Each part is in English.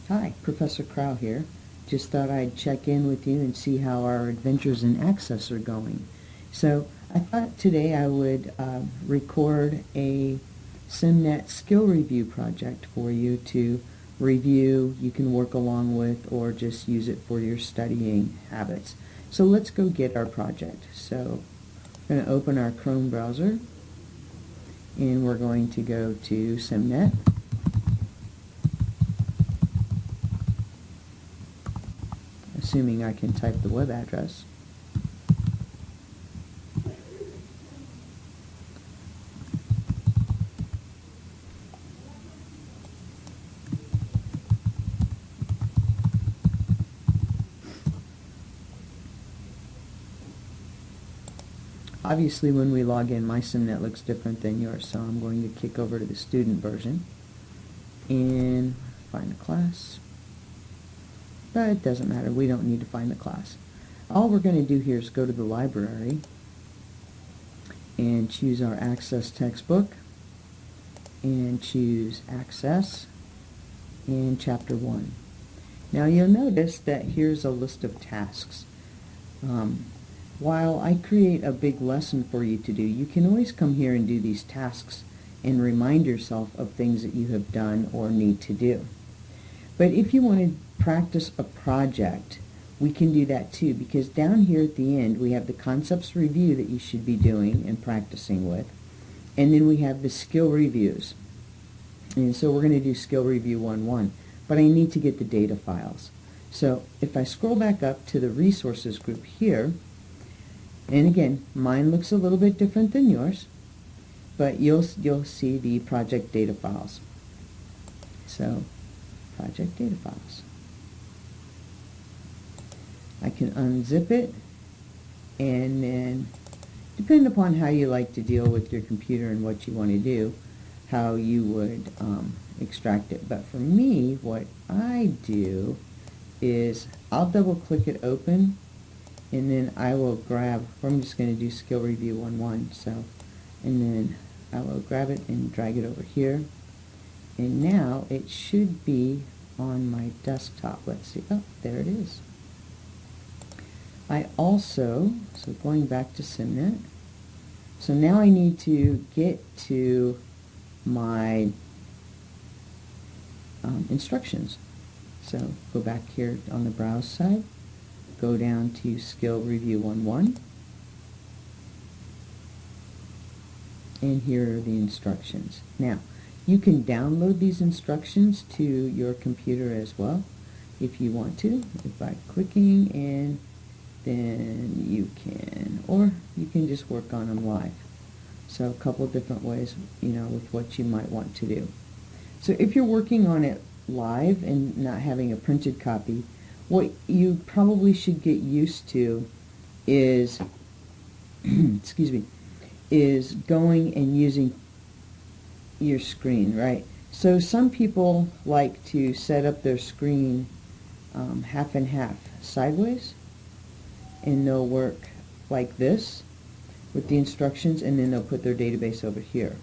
Hi, Professor Crow here. Just thought I'd check in with you and see how our adventures in Access are going. So I thought today I would record a Simnet skill review project for you to review, you can work along with, or just use it for your studying habits. So let's go get our project. So I'm going to open our Chrome browser and we're going to go to Simnet. Assuming I can type the web address. Obviously when we log in, my Simnet looks different than yours, so I'm going to kick over to the student version and find a class. But it doesn't matter, we don't need to find the class. All we're going to do here is go to the library and choose our Access textbook and choose Access and Chapter 1. Now you'll notice that here's a list of tasks. While I create a big lesson for you to do, you can always come here and do these tasks and remind yourself of things that you have done or need to do. But if you want to practice a project, we can do that too, because down here at the end we have the concepts review that you should be doing and practicing with, and then we have the skill reviews. And so we're going to do skill review 1-1, but I need to get the data files. So if I scroll back up to the resources group here, and again, mine looks a little bit different than yours, but you'll see the project data files. So, project data files. I can unzip it, and then, depending upon how you like to deal with your computer and what you want to do, how you would extract it. But for me, what I do is I'll double click it open, and then I will grab, I'm just going to do skill review 1-1, so, and then I will grab it and drag it over here, and now it should be on my desktop. Let's see, oh, there it is. I also, so going back to Simnet, so now I need to get to my instructions. So go back here on the browse side, go down to skill review 1-1, and here are the instructions. Now you can download these instructions to your computer as well if you want to, by clicking, and then you can, or you can just work on them live. So a couple of different ways, with what you might want to do. So if you're working on it live and not having a printed copy, what you probably should get used to is excuse me, is going and using your screen, right? So some people like to set up their screen half and half, sideways, and they'll work like this with the instructions, and then they'll put their database over here.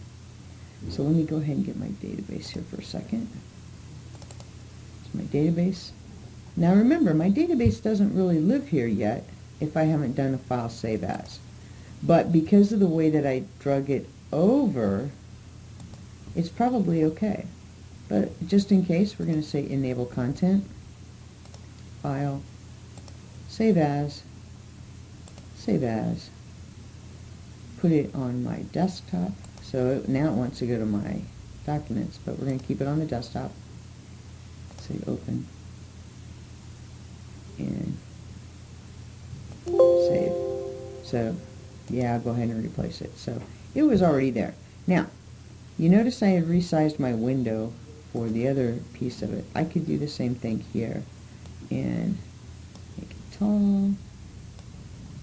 So let me go ahead and get my database here for a second. It's my database. Now remember, my database doesn't really live here yet if I haven't done a file save as. But because of the way that I drug it over, it's probably okay. But just in case, we're going to say enable content, file, save as, put it on my desktop. So now it wants to go to my documents, but we're going to keep it on the desktop. Say open and save. So yeah, I'll go ahead and replace it. So it was already there. Now you notice I have resized my window for the other piece of it. I could do the same thing here and make it tall,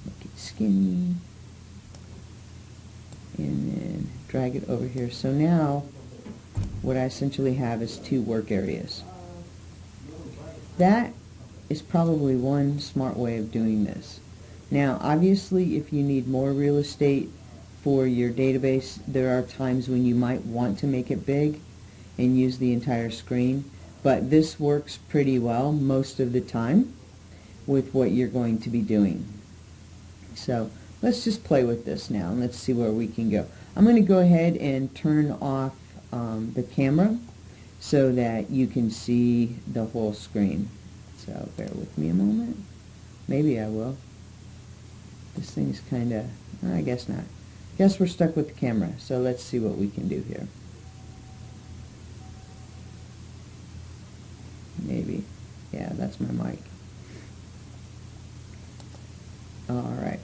make it skinny, and then drag it over here. So now what I essentially have is two work areas. That is probably one smart way of doing this. Now obviously if you need more real estate for your database, there are times when you might want to make it big and use the entire screen, but this works pretty well most of the time with what you're going to be doing. So let's just play with this now and let's see where we can go. I'm going to go ahead and turn off the camera so that you can see the whole screen. So bear with me a moment. Maybe I will. This thing's kind of, I guess not. Guess we're stuck with the camera, so let's see what we can do here. Maybe. Yeah, that's my mic. Alright.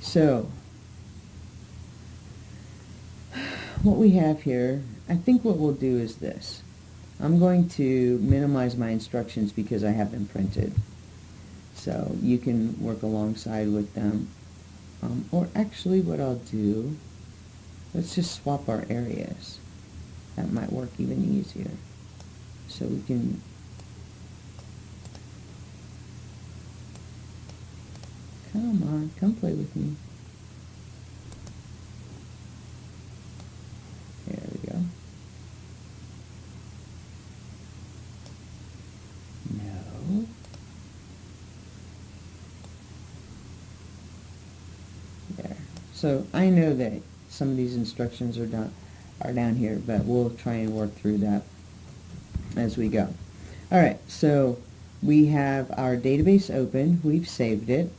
So, what we have here, I think what we'll do is this. I'm going to minimize my instructions because I have them printed. So you can work alongside with them. Or actually what I'll do, let's just swap our areas. That might work even easier. So we can come on, come play with me. There we go. No. There. So I know that some of these instructions are down here, but we'll try and work through that as we go. Alright, so we have our database open. We've saved it.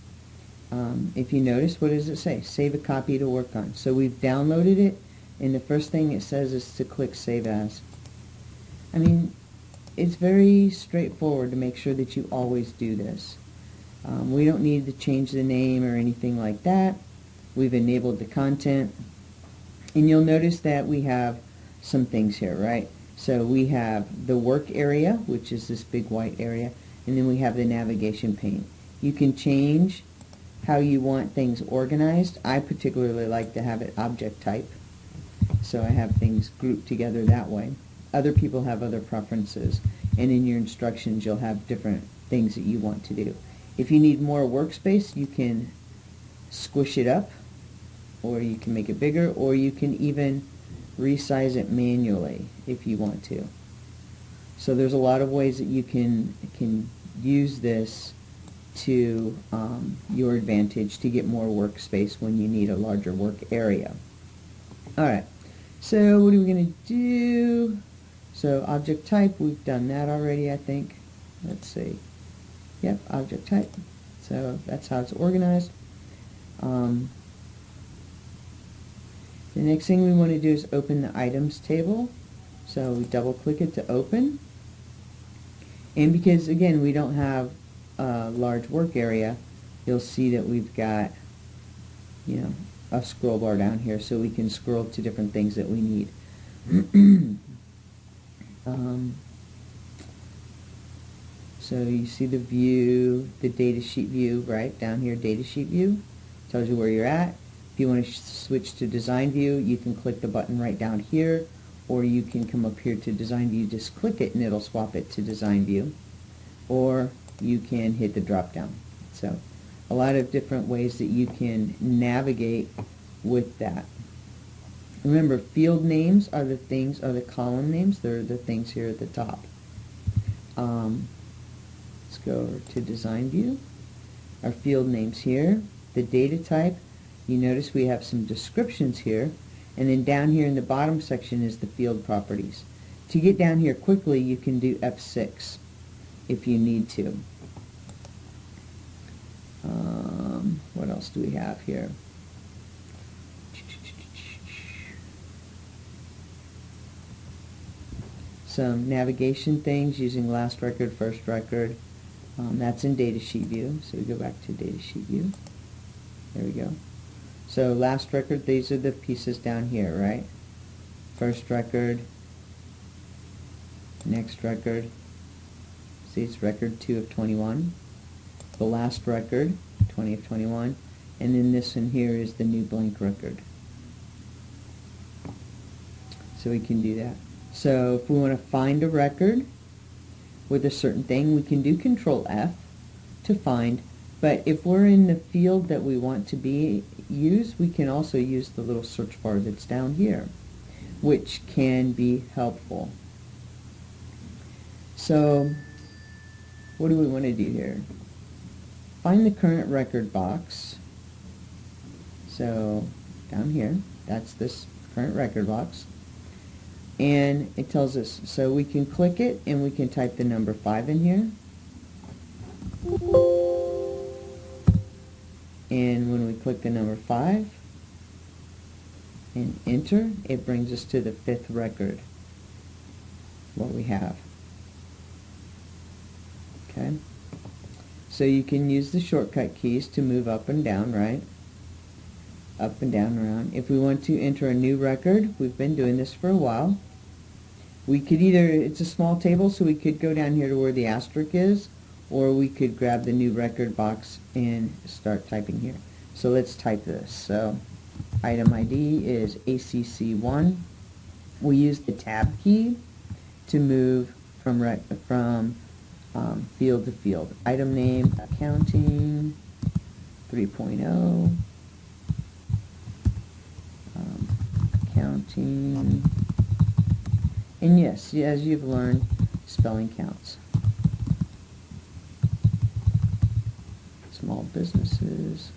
If you notice, what does it say? Save a copy to work on. So we've downloaded it, and the first thing it says is to click Save As. I mean, it's very straightforward to make sure that you always do this. We don't need to change the name or anything like that. We've enabled the content. And you'll notice that we have some things here, right? So we have the work area, which is this big white area, and then we have the navigation pane. You can change how you want things organized. I particularly like to have it object type, so I have things grouped together that way. Other people have other preferences, and in your instructions you'll have different things that you want to do. If you need more workspace, you can squish it up, or you can make it bigger, or you can even resize it manually if you want to. So there's a lot of ways that you can use this to your advantage to get more workspace when you need a larger work area. Alright, so what are we going to do? So object type, we've done that already, I think. Let's see. Yep, object type. So that's how it's organized. The next thing we want to do is open the items table. So we double click it to open. And because again we don't have a large work area, you'll see that we've got, you know, a scroll bar down here so we can scroll to different things that we need. So you see the view, the data sheet view, right down here, data sheet view tells you where you're at. If you want to switch to design view, you can click the button right down here, or you can come up here to design view, just click it and it'll swap it to design view, or you can hit the drop down. So a lot of different ways that you can navigate with that. Remember, field names are the column names. They're the things here at the top. Let's go over to design view. Our field names here. The data type. You notice we have some descriptions here, and then down here in the bottom section is the field properties. To get down here quickly, you can do F6 if you need to. What else do we have here? Some navigation things using last record, first record. That's in data sheet view, so we go back to data sheet view. There we go. So last record, these are the pieces down here, right? First record, next record. See, it's record 2 of 21. The last record, 20 of 21. And then this one here is the new blank record. So we can do that. So if we want to find a record with a certain thing, we can do Control F to find. But if we're in the field that we want to use, we can also use the little search bar that's down here, which can be helpful. So what do we want to do here? Find the current record box. So down here, that's this current record box. And it tells us, so we can click it and we can type the number 5 in here. And when we click the number 5 and enter, it brings us to the 5th record, what we have. Okay, so you can use the shortcut keys to move up and down, right? Up and down, around. If we want to enter a new record, we've been doing this for a while. We could either, it's a small table, so we could go down here to where the asterisk is, or we could grab the new record box and start typing here. So let's type this. So item ID is ACC1. We use the tab key to move from field to field. Item name, accounting 3.0. Accounting. And yes, as you've learned, spelling counts. Small businesses.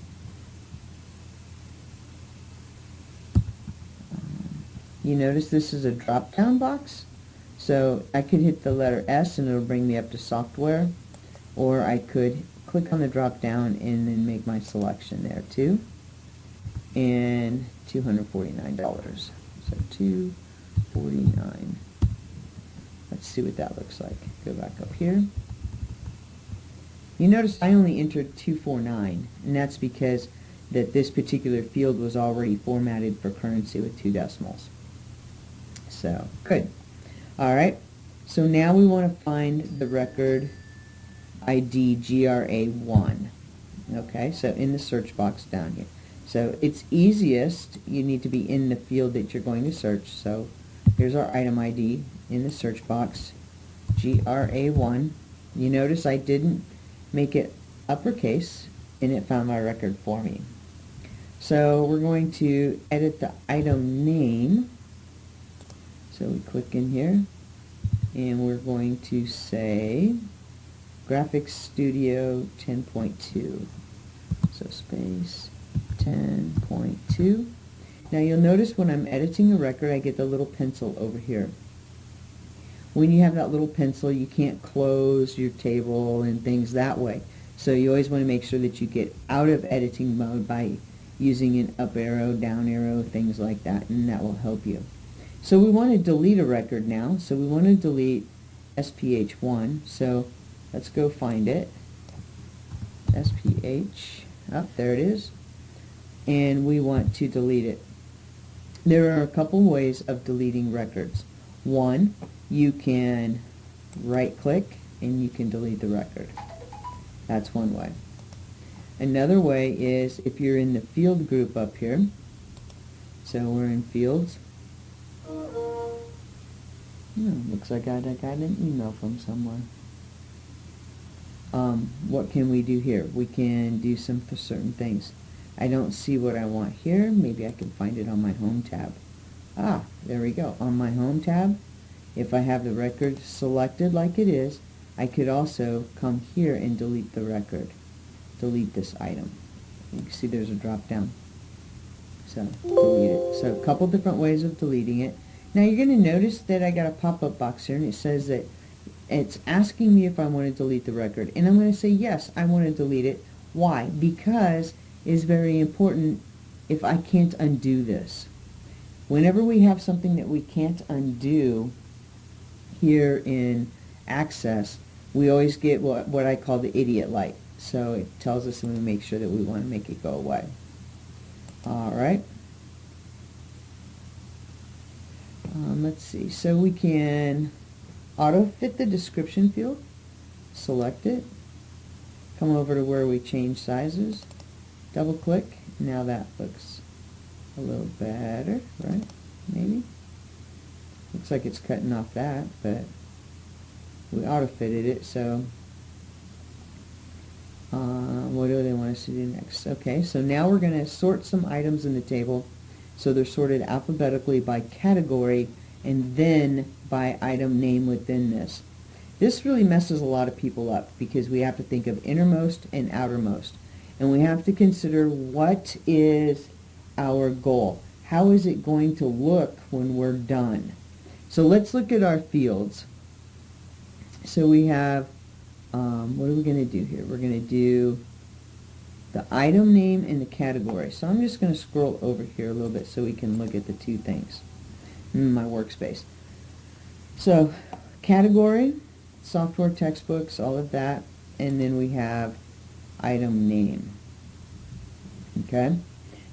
You notice this is a drop-down box? So I could hit the letter S and it'll bring me up to software, or I could click on the drop-down and then make my selection there too. And $249. So $249. Let's see what that looks like. Go back up here. You notice I only entered 249, and that's because that this particular field was already formatted for currency with 2 decimals. So, good. Alright, so now we want to find the record ID GRA1. Okay, so in the search box down here. So it's easiest, you need to be in the field that you're going to search. So here's our item ID in the search box, GRA1. You notice I didn't make it uppercase, and it found my record for me. So we're going to edit the item name. So we click in here, and we're going to say Graphics Studio 10.2. So space 10.2. Now you'll notice when I'm editing a record, I get the little pencil over here. When you have that little pencil, you can't close your table and things that way. So you always want to make sure that you get out of editing mode by using an up arrow, down arrow, things like that, and that will help you. So we want to delete a record now. So we want to delete SPH1. So let's go find it. SPH, oh, there it is. And we want to delete it. There are a couple ways of deleting records. One, you can right click and you can delete the record. That's one way. Another way is if you're in the field group up here. So we're in fields. Looks like I got an email from somewhere. What can we do here? We can do some for certain things. I don't see what I want here. Maybe I can find it on my home tab. Ah, there we go. On my home tab, if I have the record selected like it is, I could also come here and delete the record. Delete this item. You can see there's a drop down. So, delete it. So, a couple different ways of deleting it. Now, you're going to notice that I got a pop-up box here, and it says that it's asking me if I want to delete the record. And I'm going to say, yes, I want to delete it. Why? Because it's very important if I can't undo this. Whenever we have something that we can't undo here in Access, we always get what I call the idiot light. So it tells us when we make sure that we want to make it go away. Alright. Let's see. So we can auto-fit the description field. Select it. Come over to where we change sizes. Double click. Now that looks a little better, right? Maybe. Looks like it's cutting off that, but we auto-fitted it, so what do they want us to do next? Okay, so now we're going to sort some items in the table so they're sorted alphabetically by category and then by item name within this. This really messes a lot of people up because we have to think of innermost and outermost. And we have to consider what is our goal. How is it going to look when we're done? So let's look at our fields. So we have, what are we going to do here? We're going to do the item name and the category. So I'm just going to scroll over here a little bit so we can look at the two things in my workspace. So category, software, textbooks, all of that, and then we have item name. Okay?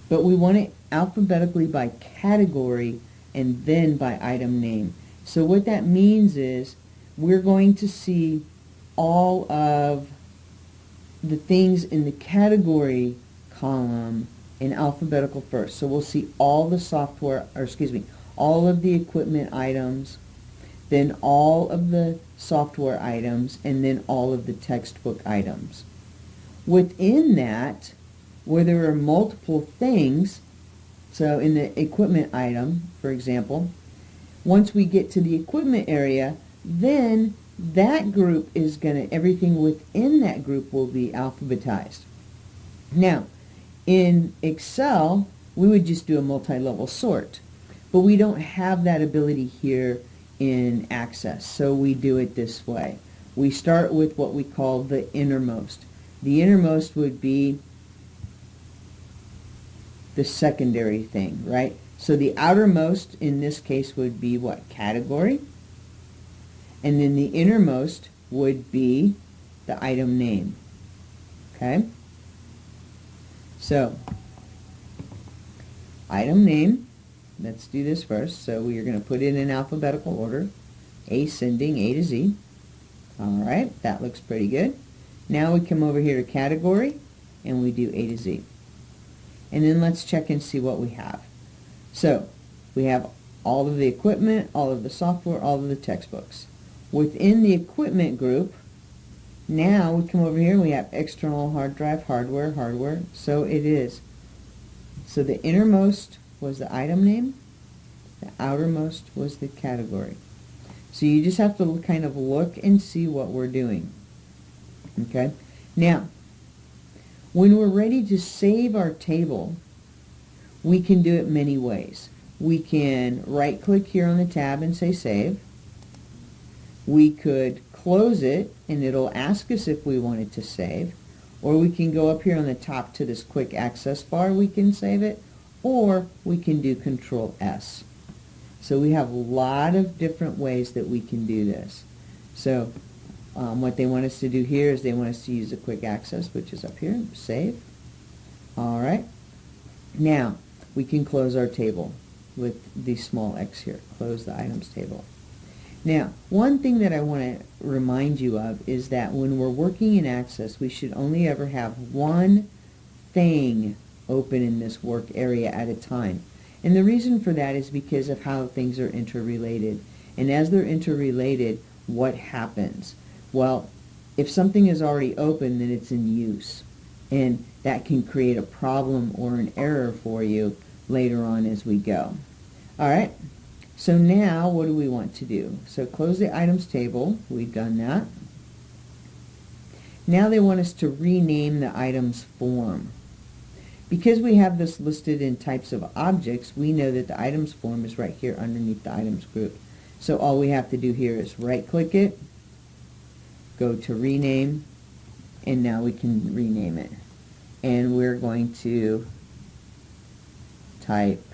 But we want it alphabetically by category and then by item name. So what that means is we're going to see all of the things in the category column in alphabetical first. So we'll see all the software, or excuse me, all of the equipment items, then all of the software items, and then all of the textbook items. Within that, where there are multiple things, so in the equipment item, for example, once we get to the equipment area, then that group is going to, everything within that group will be alphabetized. Now, in Excel, we would just do a multi-level sort, but we don't have that ability here in Access, so we do it this way. We start with what we call the innermost. The innermost would be the secondary thing, right? So the outermost in this case would be what? Category. And then the innermost would be the item name. Okay? So, item name, let's do this first. So we are going to put it in alphabetical order, ascending A to Z. Alright, that looks pretty good. Now we come over here to category, and we do A to Z. And then let's check and see what we have. So, we have all of the equipment, all of the software, all of the textbooks. Within the equipment group, now we come over here, we have external hard drive, hardware, so it is. So the innermost was the item name, the outermost was the category. So you just have to kind of look and see what we're doing. Okay? Now, when we're ready to save our table, we can do it many ways. We can right-click here on the tab and say Save. We could close it, and it'll ask us if we wanted to save. Or we can go up here on the top to this quick access bar, we can save it. Or we can do Control S. So we have a lot of different ways that we can do this. So what they want us to do here is they want us to use the quick access, which is up here, save. Alright. Now, we can close our table with the small x here. Close the items table. Now, one thing that I want to remind you of is that when we're working in Access, we should only ever have one thing open in this work area at a time. And the reason for that is because of how things are interrelated. And as they're interrelated, what happens? Well, if something is already open, then it's in use. And that can create a problem or an error for you later on as we go. All right. So now, what do we want to do? So close the items table. We've done that. Now they want us to rename the items form. Because we have this listed in types of objects, we know that the items form is right here underneath the items group. So all we have to do here is right-click it, go to rename, and now we can rename it. And we're going to type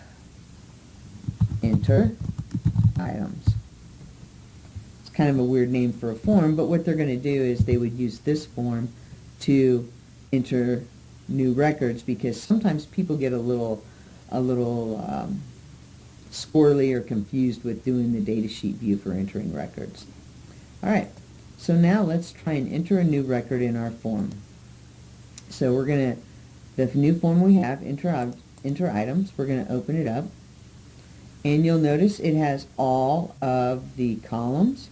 enter items. It's kind of a weird name for a form, but what they're going to do is they would use this form to enter new records, because sometimes people get a little squirrely or confused with doing the datasheet view for entering records. Alright, so now let's try and enter a new record in our form. So we're going to, the new form we have, enter items, we're going to open it up. And you'll notice it has all of the columns,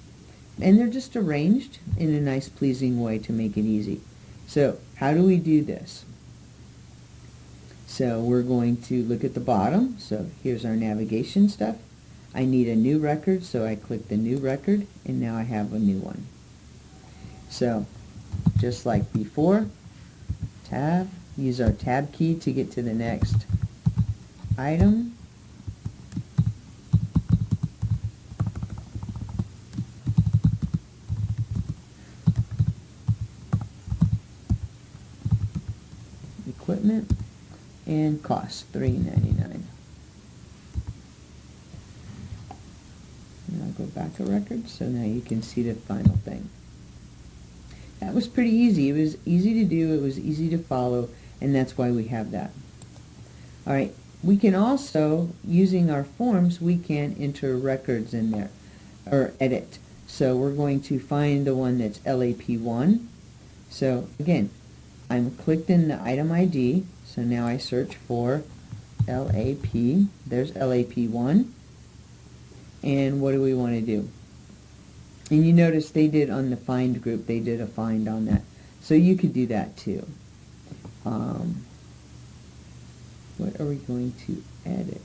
and they're just arranged in a nice, pleasing way to make it easy. So how do we do this? So we're going to look at the bottom. So here's our navigation stuff. I need a new record, so I click the new record, and now I have a new one. So just like before, tab, use our tab key to get to the next item. Equipment and cost $3.99. And I'll go back to records, so now you can see the final thing. That was pretty easy. It was easy to do, it was easy to follow, and that's why we have that. Alright, we can also, using our forms, we can enter records in there, or edit. So we're going to find the one that's LAP1. So again, I'm clicked in the item ID, so now I search for LAP. There's LAP1. And what do we want to do? And you notice they did on the find group, they did a find on that. So you could do that too. What are we going to edit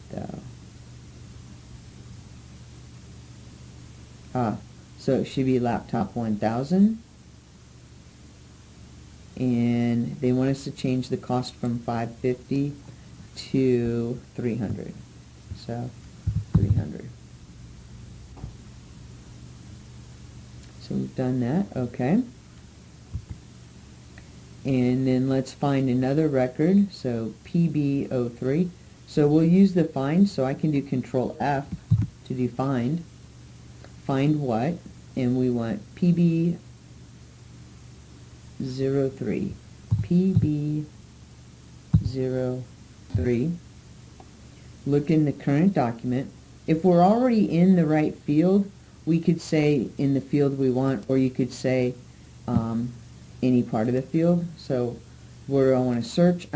though? So it should be laptop 1000. And they want us to change the cost from $550 to $300. So $300. So we've done that, okay. And then let's find another record, so PB03. So we'll use the find, so I can do Control F to do find. Find what? And we want PB03. PB03. Look in the current document. If we're already in the right field, we could say in the field we want, or you could say any part of the field. So where I want to search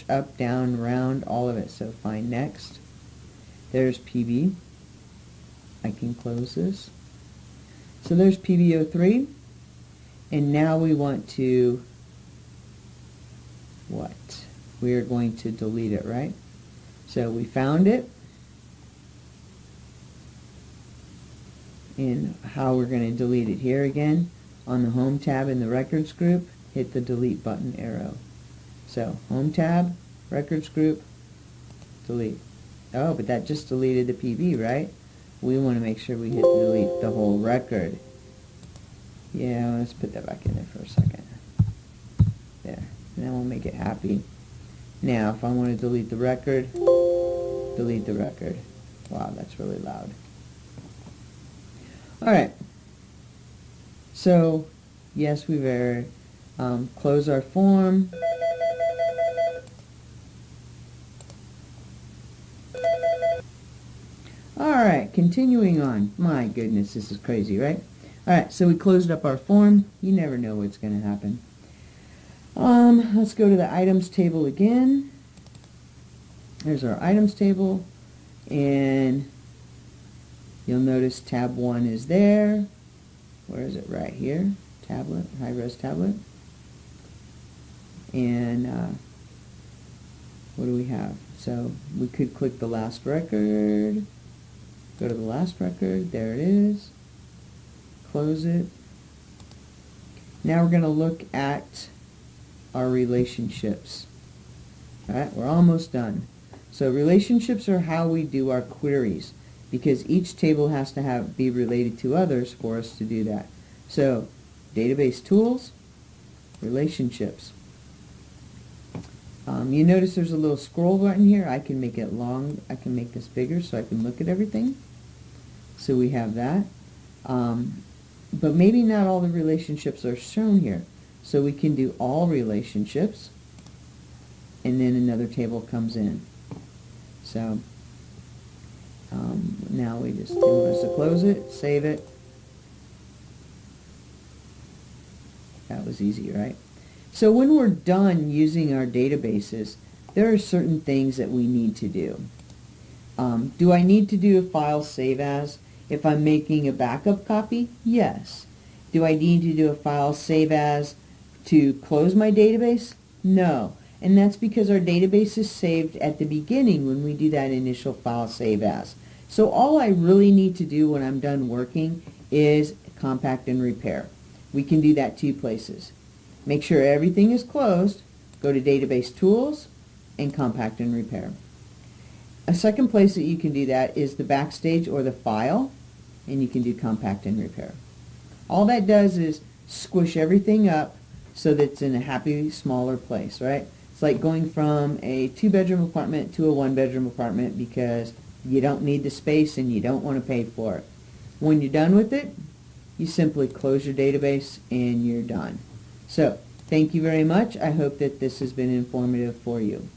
up, down, round, all of it. So find next. There's PB. I can close this. So there's PB03. And now we want to, what? We are going to delete it, right? So we found it. And how we're going to delete it here again. On the Home tab in the Records group, hit the delete button arrow. So Home tab, Records group, delete. Oh, but that just deleted the PB, right? We want to make sure we hit delete the whole record. Yeah, let's put that back in there for a second. There. And then we'll make it happy. Now, if I want to delete the record, delete the record. Wow, that's really loud. Alright. So, yes, we've erred. Close our form. Alright, continuing on. My goodness, this is crazy, right? Alright, so we closed up our form. You never know what's going to happen. Let's go to the items table again. There's our items table. And you'll notice tab 1 is there. Where is it? Right here. Tablet, high-res tablet. And what do we have? So we could click the last record. Go to the last record. There it is. Close it. Now we're going to look at our relationships. Alright, we're almost done. So relationships are how we do our queries, because each table has to be related to others for us to do that. So, database tools, relationships. You notice there's a little scroll button here. I can make it long. I can make this bigger so I can look at everything. So we have that. But maybe not all the relationships are shown here. So we can do all relationships, and then another table comes in. So now we just want us to close it, save it. That was easy, right? So when we're done using our databases, there are certain things that we need to do. Do I need to do a file save as if I'm making a backup copy? Yes. Do I need to do a file save as to close my database? No. And that's because our database is saved at the beginning when we do that initial file save as. So all I really need to do when I'm done working is compact and repair. We can do that two places. Make sure everything is closed. Go to Database Tools and Compact and Repair. A second place that you can do that is the Backstage or the File, and you can do Compact and Repair. All that does is squish everything up so that it's in a happy, smaller place, right? It's like going from a 2-bedroom apartment to a 1-bedroom apartment because you don't need the space and you don't want to pay for it. When you're done with it, you simply close your database and you're done. So, thank you very much. I hope that this has been informative for you.